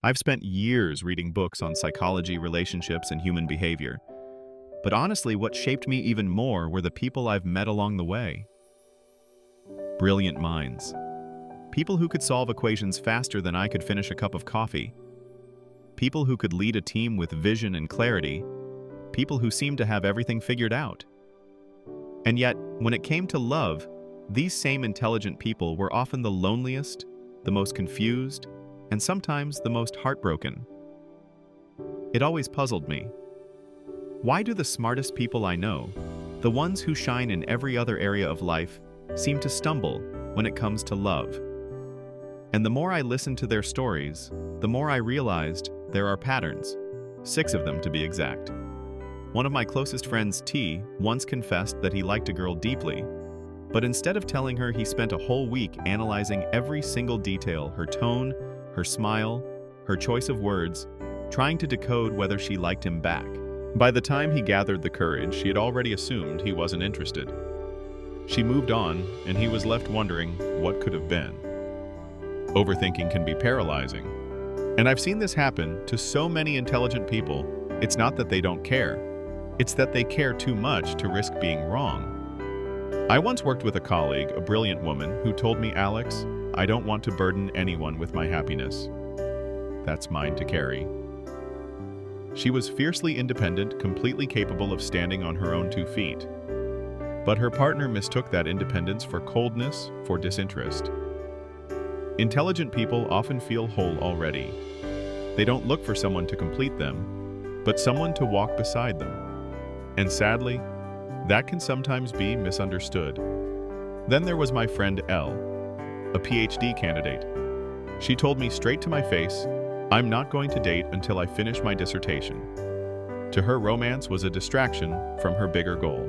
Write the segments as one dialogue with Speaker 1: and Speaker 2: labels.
Speaker 1: I've spent years reading books on psychology, relationships, and human behavior. But honestly, what shaped me even more were the people I've met along the way. Brilliant minds. People who could solve equations faster than I could finish a cup of coffee. People who could lead a team with vision and clarity. People who seemed to have everything figured out. And yet, when it came to love, these same intelligent people were often the loneliest, the most confused, and sometimes the most heartbroken. It always puzzled me. Why do the smartest people I know, the ones who shine in every other area of life, seem to stumble when it comes to love? And the more I listened to their stories, the more I realized there are patterns, 6 of them to be exact. One of my closest friends, T, once confessed that he liked a girl deeply, but instead of telling her, he spent a whole week analyzing every single detail, her tone, her smile, her choice of words, trying to decode whether she liked him back. By the time he gathered the courage, she had already assumed he wasn't interested. She moved on, and he was left wondering what could have been. Overthinking can be paralyzing. And I've seen this happen to so many intelligent people. It's not that they don't care. It's that they care too much to risk being wrong. I once worked with a colleague, a brilliant woman, who told me, "Alex, I don't want to burden anyone with my happiness. That's mine to carry." She was fiercely independent, completely capable of standing on her own 2 feet. But her partner mistook that independence for coldness, for disinterest. Intelligent people often feel whole already. They don't look for someone to complete them, but someone to walk beside them. And sadly, that can sometimes be misunderstood. Then there was my friend Elle, a PhD candidate. She told me straight to my face, "I'm not going to date until I finish my dissertation." To her, romance was a distraction from her bigger goal.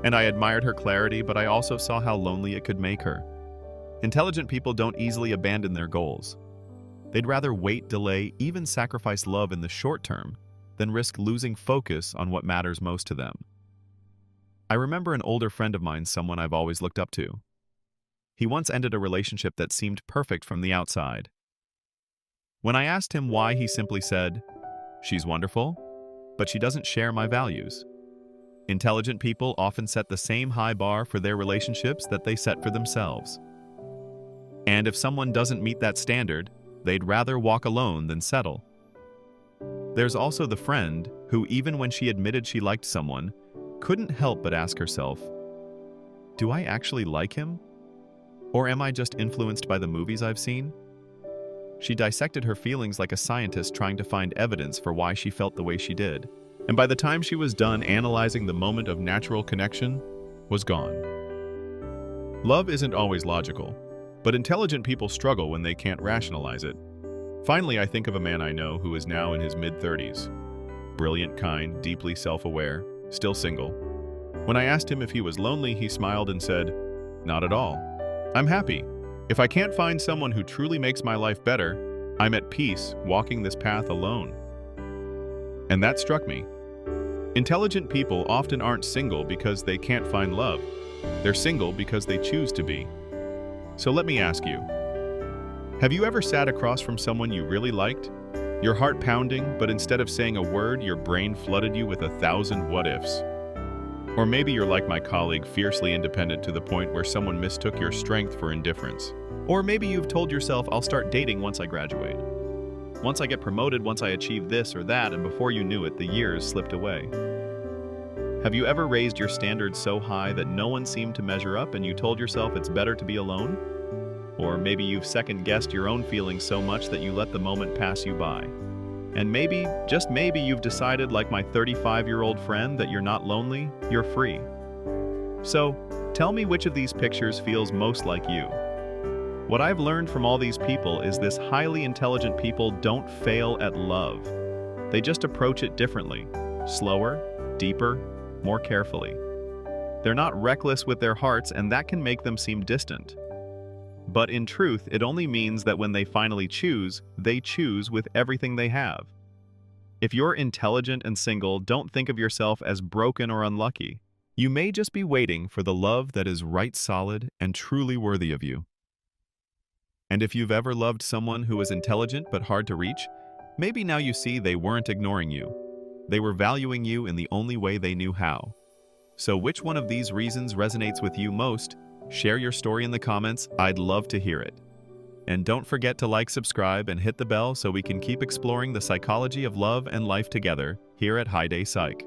Speaker 1: And I admired her clarity, but I also saw how lonely it could make her. Intelligent people don't easily abandon their goals. They'd rather wait, delay, even sacrifice love in the short term than risk losing focus on what matters most to them. I remember an older friend of mine, someone I've always looked up to. He once ended a relationship that seemed perfect from the outside. When I asked him why, he simply said, "She's wonderful, but she doesn't share my values." Intelligent people often set the same high bar for their relationships that they set for themselves. And if someone doesn't meet that standard, they'd rather walk alone than settle. There's also the friend who, even when she admitted she liked someone, couldn't help but ask herself, "Do I actually like him? Or am I just influenced by the movies I've seen?" She dissected her feelings like a scientist trying to find evidence for why she felt the way she did. And by the time she was done analyzing, the moment of natural connection was gone. Love isn't always logical, but intelligent people struggle when they can't rationalize it. Finally, I think of a man I know who is now in his mid-30s. Brilliant, kind, deeply self-aware, still single. When I asked him if he was lonely, he smiled and said, "Not at all. I'm happy. If I can't find someone who truly makes my life better, I'm at peace walking this path alone." And that struck me. Intelligent people often aren't single because they can't find love. They're single because they choose to be. So let me ask you, have you ever sat across from someone you really liked? Your heart pounding, but instead of saying a word, your brain flooded you with 1,000 what-ifs. Or maybe you're like my colleague, fiercely independent to the point where someone mistook your strength for indifference. Or maybe you've told yourself, "I'll start dating once I graduate. Once I get promoted, once I achieve this or that," and before you knew it, the years slipped away. Have you ever raised your standards so high that no one seemed to measure up and you told yourself it's better to be alone? Or maybe you've second-guessed your own feelings so much that you let the moment pass you by. And maybe, just maybe, you've decided, like my 35-year-old friend, that you're not lonely, you're free. So, tell me which of these pictures feels most like you. What I've learned from all these people is this: highly intelligent people don't fail at love. They just approach it differently, slower, deeper, more carefully. They're not reckless with their hearts, and that can make them seem distant. But in truth, it only means that when they finally choose, they choose with everything they have. If you're intelligent and single, don't think of yourself as broken or unlucky. You may just be waiting for the love that is right, solid, and truly worthy of you. And if you've ever loved someone who was intelligent but hard to reach, Maybe now you see they weren't ignoring you. They were valuing you in the only way they knew how. So which one of these reasons resonates with you most? Share your story in the comments. I'd love to hear it. And don't forget to like, subscribe, and hit the bell so we can keep exploring the psychology of love and life together here at Hi Day Psych.